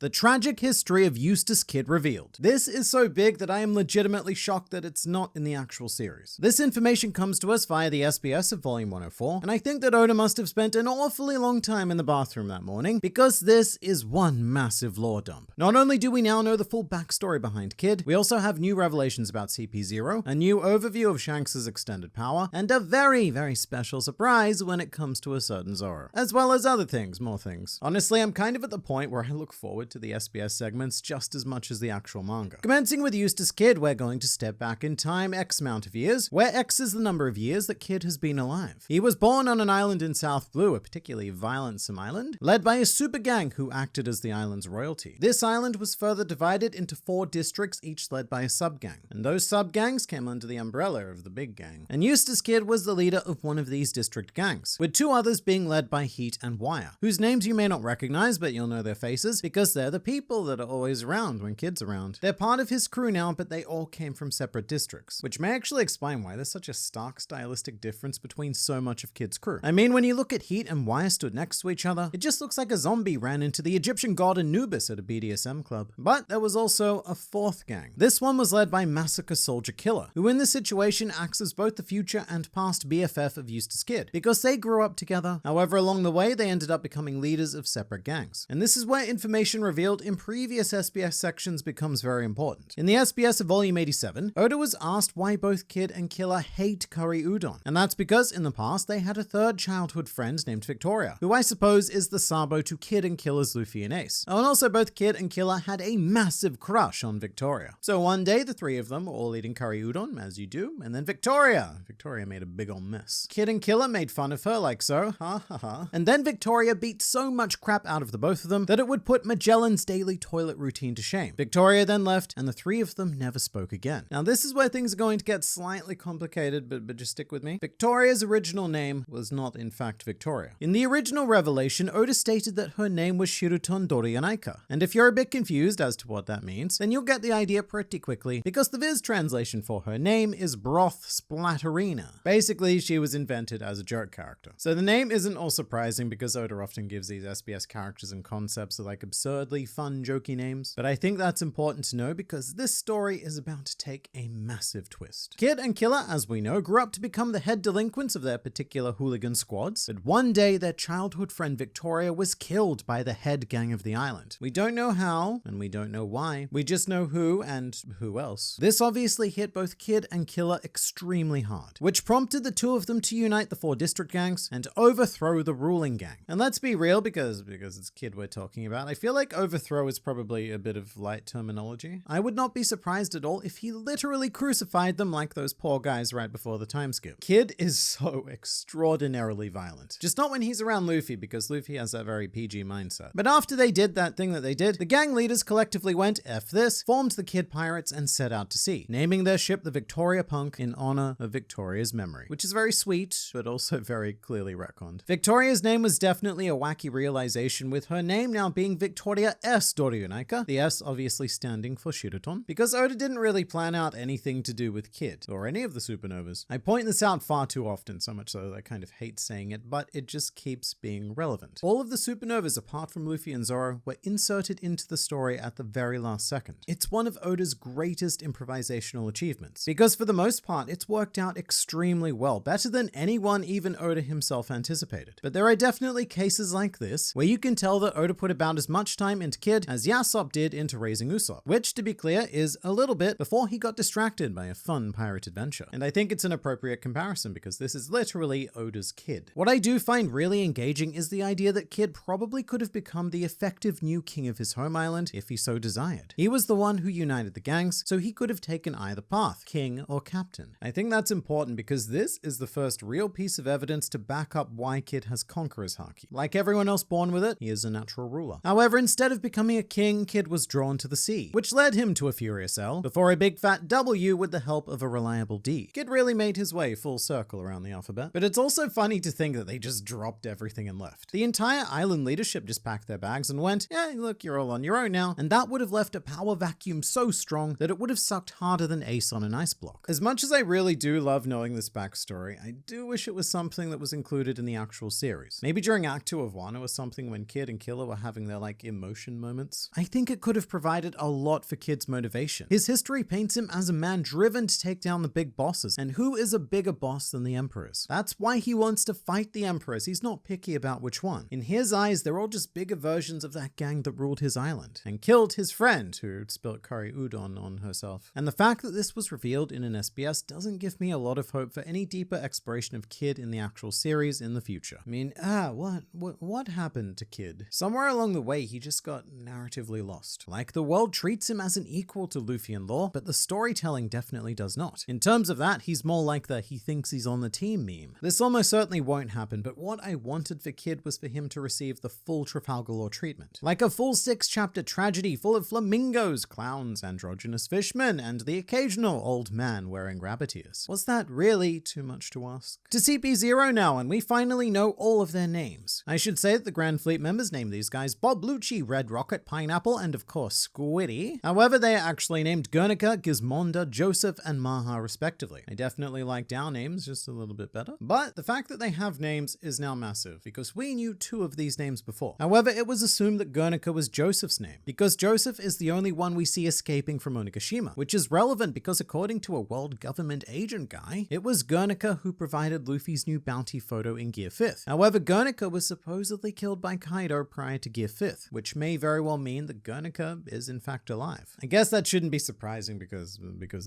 The tragic history of Eustass Kid revealed. This is so big that I am legitimately shocked that it's not in the actual series. This information comes to us via the SBS of Volume 104, and I think that Oda must have spent an awfully long time in the bathroom that morning, because this is one massive lore dump. Not only do we now know the full backstory behind Kid, we also have new revelations about CP0, a new overview of Shanks' extended power, and a very, very special surprise when it comes to a certain Zoro. As well as other things, more things. Honestly, I'm kind of at the point where I look forward to the SBS segments just as much as the actual manga. Commencing with Eustass Kid, we're going to step back in time X amount of years, where X is the number of years that Kid has been alive. He was born on an island in South Blue, a particularly violent island, led by a super gang who acted as the island's royalty. This island was further divided into 4 districts, each led by a sub-gang. And those sub-gangs came under the umbrella of the big gang. And Eustass Kid was the leader of one of these district gangs, with 2 others being led by Heat and Wire, whose names you may not recognize, but you'll know their faces because they're the people that are always around when Kid's around. They're part of his crew now, but they all came from separate districts, which may actually explain why there's such a stark stylistic difference between so much of Kid's crew. I mean, when you look at Heat and Wire stood next to each other, it just looks like a zombie ran into the Egyptian god Anubis at a BDSM club. But there was also a 4th gang. This one was led by Massacre Soldier Killer, who in this situation acts as both the future and past BFF of Eustass Kid, because they grew up together. However, along the way, they ended up becoming leaders of separate gangs. And this is where information revealed in previous SBS sections becomes very important. In the SBS of Volume 87, Oda was asked why both Kid and Killer hate curry udon. And that's because in the past, they had a 3rd childhood friend named Victoria, who I suppose is the Sabo to Kid and Killer's Luffy and Ace. Oh, and also both Kid and Killer had a massive crush on Victoria. So one day, the 3 of them were all eating curry udon, as you do, and then Victoria made a big ol' mess. Kid and Killer made fun of her like so, ha ha ha. And then Victoria beat so much crap out of the both of them that it would put Magellan's daily toilet routine to shame. Victoria then left, and the 3 of them never spoke again. Now this is where things are going to get slightly complicated, but just stick with me. Victoria's original name was not in fact Victoria. In the original revelation, Oda stated that her name was Shiruton Doriyanaika. And if you're a bit confused as to what that means, then you'll get the idea pretty quickly, because the Viz translation for her name is Broth Splatterina. Basically, she was invented as a joke character. So the name isn't all surprising because Oda often gives these SBS characters and concepts like absurdly fun, jokey names. But I think that's important to know because this story is about to take a massive twist. Kid and Killer, as we know, grew up to become the head delinquents of their particular hooligan squads, but one day their childhood friend Victoria was killed by the head gang of the island. We don't know how, and we don't know why. We just know who and who else. This obviously hit both Kid and Killer extremely hard, which prompted the 2 of them to unite the 4 district gangs and overthrow the ruling gang. And let's be real, because it's Kid we're talking about, I feel like overthrow is probably a bit of light terminology. I would not be surprised at all if he literally crucified them like those poor guys right before the time skip. Kid is so extraordinarily violent. Just not when he's around Luffy, because Luffy has that very PG mindset. But after they did that thing that they did, the gang leaders collectively went F this, formed the Kid Pirates, and set out to sea, naming their ship the Victoria Punk in honor of Victoria's memory, which is very sweet, but also very clearly retconned. Victoria's name was definitely a wacky realization, with her name now being Victoria S. Doriyanaika, the S obviously standing for Shiruton, because Oda didn't really plan out anything to do with Kid, or any of the supernovas. I point this out far too often, so much so that I kind of hate saying it, but it just keeps being relevant. All of the supernovas, apart from Luffy and Zoro, were inserted into the story at the very last second. It's one of Oda's greatest improvisational achievements, because for the most part, it's worked out extremely well, better than anyone even Oda himself anticipated. But there are definitely cases like this, where you can tell that Oda put about as much time into Kid as Yasopp did into raising Usopp, which, to be clear, is a little bit before he got distracted by a fun pirate adventure. And I think it's an appropriate comparison because this is literally Oda's Kid. What I do find really engaging is the idea that Kid probably could have become the effective new king of his home island if he so desired. He was the one who united the gangs, so he could have taken either path, king or captain. I think that's important because this is the first real piece of evidence to back up why Kid has conqueror's haki. Like everyone else born with it, he is a natural ruler. However, instead of becoming a king, Kid was drawn to the sea, which led him to a furious L before a big fat W with the help of a reliable D. Kid really made his way full circle around the alphabet. But it's also funny to think that they just dropped everything and left. The entire island leadership just packed their bags and went, yeah, look, you're all on your own now. And that would have left a power vacuum so strong that it would have sucked harder than Ace on an ice block. As much as I really do love knowing this backstory, I do wish it was something that was included in the actual series. Maybe during Act 2 of Wano or something when Kid and Killer were having their like emotional emotion moments. I think it could have provided a lot for Kid's motivation. His history paints him as a man driven to take down the big bosses, and who is a bigger boss than the Emperors? That's why he wants to fight the Emperors. He's not picky about which one. In his eyes, they're all just bigger versions of that gang that ruled his island and killed his friend who spilt curry udon on herself. And the fact that this was revealed in an SBS doesn't give me a lot of hope for any deeper exploration of Kid in the actual series in the future. I mean, what happened to Kid? Somewhere along the way, he just got narratively lost. Like, the world treats him as an equal to Luffy in lore, but the storytelling definitely does not. In terms of that, he's more like the "he thinks he's on the team" meme. This almost certainly won't happen, but what I wanted for Kid was for him to receive the full Trafalgar Law treatment. Like a full 6-chapter tragedy full of flamingos, clowns, androgynous fishmen, and the occasional old man wearing rabbit ears. Was that really too much to ask? To CP0 now, and we finally know all of their names. I should say that the Grand Fleet members named these guys Bob Lucci, Red Rocket, Pineapple, and of course Squiddy. However, they are actually named Guernica, Gizmonda, Joseph, and Maha respectively. I definitely liked our names just a little bit better. But the fact that they have names is now massive, because we knew 2 of these names before. However, it was assumed that Guernica was Joseph's name, because Joseph is the only one we see escaping from Onigashima, which is relevant because according to a world government agent guy, it was Guernica who provided Luffy's new bounty photo in Gear 5th. However, Guernica was supposedly killed by Kaido prior to Gear 5th, which may very well mean that Guernica is in fact alive. I guess that shouldn't be surprising because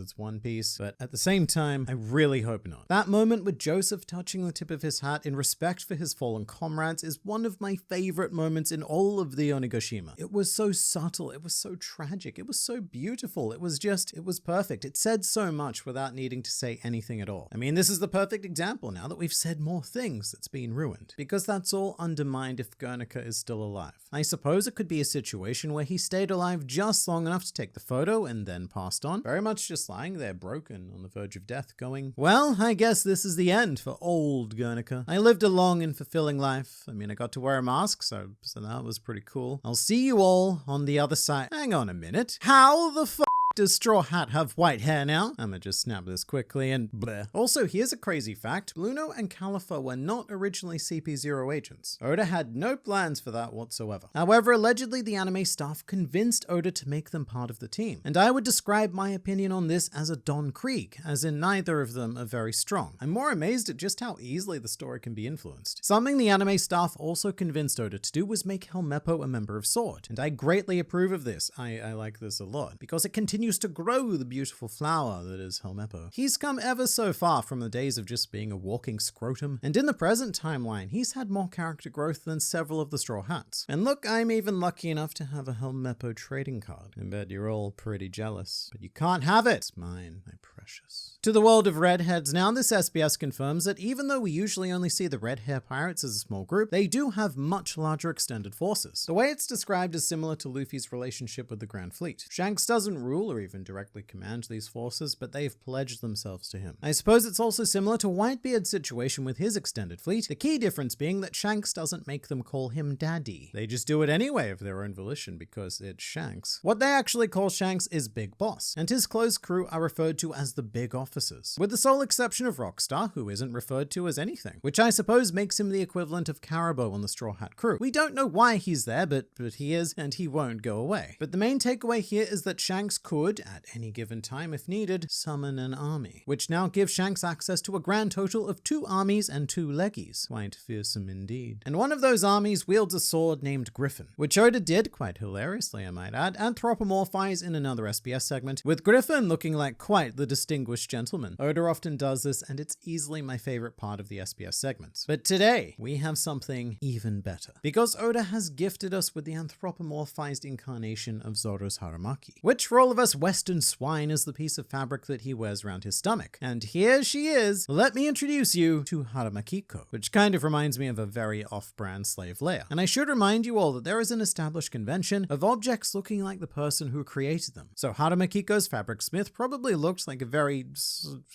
it's One Piece, but at the same time, I really hope not. That moment with Joseph touching the tip of his hat in respect for his fallen comrades is one of my favorite moments in all of the Onigashima. It was so subtle, it was so tragic, it was so beautiful, it was perfect. It said so much without needing to say anything at all. I mean, this is the perfect example now that we've said more things that's been ruined, because that's all undermined if Guernica is still alive. I suppose it could be a situation where he stayed alive just long enough to take the photo and then passed on, very much just lying there broken on the verge of death going, well, I guess this is the end for old Guernica. I lived a long and fulfilling life. I mean, I got to wear a mask, so that was pretty cool. I'll see you all on the other side. Hang on a minute. How the fuck does Straw Hat have white hair now? I'ma just snap this quickly and bleh. Also, here's a crazy fact. Bluno and Califa were not originally CP0 agents. Oda had no plans for that whatsoever. However, allegedly the anime staff convinced Oda to make them part of the team. And I would describe my opinion on this as a Don Krieg, as in neither of them are very strong. I'm more amazed at just how easily the story can be influenced. Something the anime staff also convinced Oda to do was make Helmeppo a member of Sword. And I greatly approve of this. I like this a lot, because it continues to grow the beautiful flower that is Helmeppo. He's come ever so far from the days of just being a walking scrotum, and in the present timeline, he's had more character growth than several of the Straw Hats. And look, I'm even lucky enough to have a Helmeppo trading card. I bet you're all pretty jealous, but you can't have it. It's mine, my precious. To the world of redheads now, this SBS confirms that even though we usually only see the red hair pirates as a small group, they do have much larger extended forces. The way it's described is similar to Luffy's relationship with the Grand Fleet. Shanks doesn't rule or even directly command these forces, but they've pledged themselves to him. I suppose it's also similar to Whitebeard's situation with his extended fleet, the key difference being that Shanks doesn't make them call him daddy. They just do it anyway of their own volition because it's Shanks. What they actually call Shanks is Big Boss, and his close crew are referred to as the Big Officers, with the sole exception of Rockstar, who isn't referred to as anything, which I suppose makes him the equivalent of Caribou on the Straw Hat crew. We don't know why he's there, but he is, and he won't go away. But the main takeaway here is that Shanks could, at any given time if needed, summon an army, which now gives Shanks access to a grand total of 2 armies and 2 leggies. Quite fearsome indeed. And one of those armies wields a sword named Griffin, which Oda did, quite hilariously I might add, anthropomorphize in another SBS segment, with Griffin looking like quite the distinguished gentleman. Oda often does this, and it's easily my favorite part of the SBS segments. But today, we have something even better, because Oda has gifted us with the anthropomorphized incarnation of Zoro's Haramaki, which for all of us Western swine is the piece of fabric that he wears around his stomach. And here she is. Let me introduce you to Haramakiko, which kind of reminds me of a very off-brand slave Leia. And I should remind you all that there is an established convention of objects looking like the person who created them. So Haramakiko's fabric smith probably looked like a very,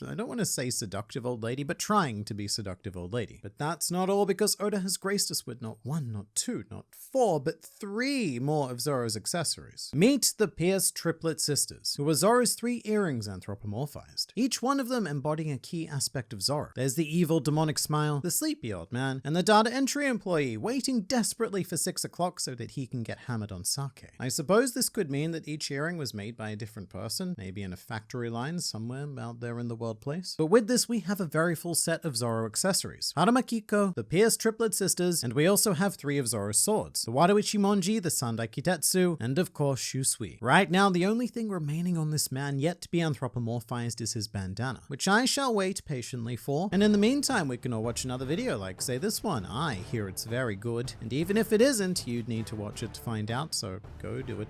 I don't want to say seductive old lady, but trying to be seductive old lady. But that's not all, because Oda has graced us with not 1, not 2, not 4, but 3 more of Zoro's accessories. Meet the pierced triplet system sisters, who are Zoro's 3 earrings anthropomorphized, each one of them embodying a key aspect of Zoro. There's the evil demonic smile, the sleepy old man, and the data entry employee waiting desperately for 6 o'clock so that he can get hammered on sake. I suppose this could mean that each earring was made by a different person, maybe in a factory line somewhere out there in the world place. But with this, we have a very full set of Zoro accessories. Haruma Kiko, the Pierce triplet sisters, and we also have 3 of Zoro's swords. The Wado Ichimonji, the Sandai Kitetsu, and of course Shusui. Right now, the only thing remaining on this man yet to be anthropomorphized is his bandana, which I shall wait patiently for. And in the meantime, we can all watch another video like, say, this one. I hear it's very good. And even if it isn't, you'd need to watch it to find out, so go do it.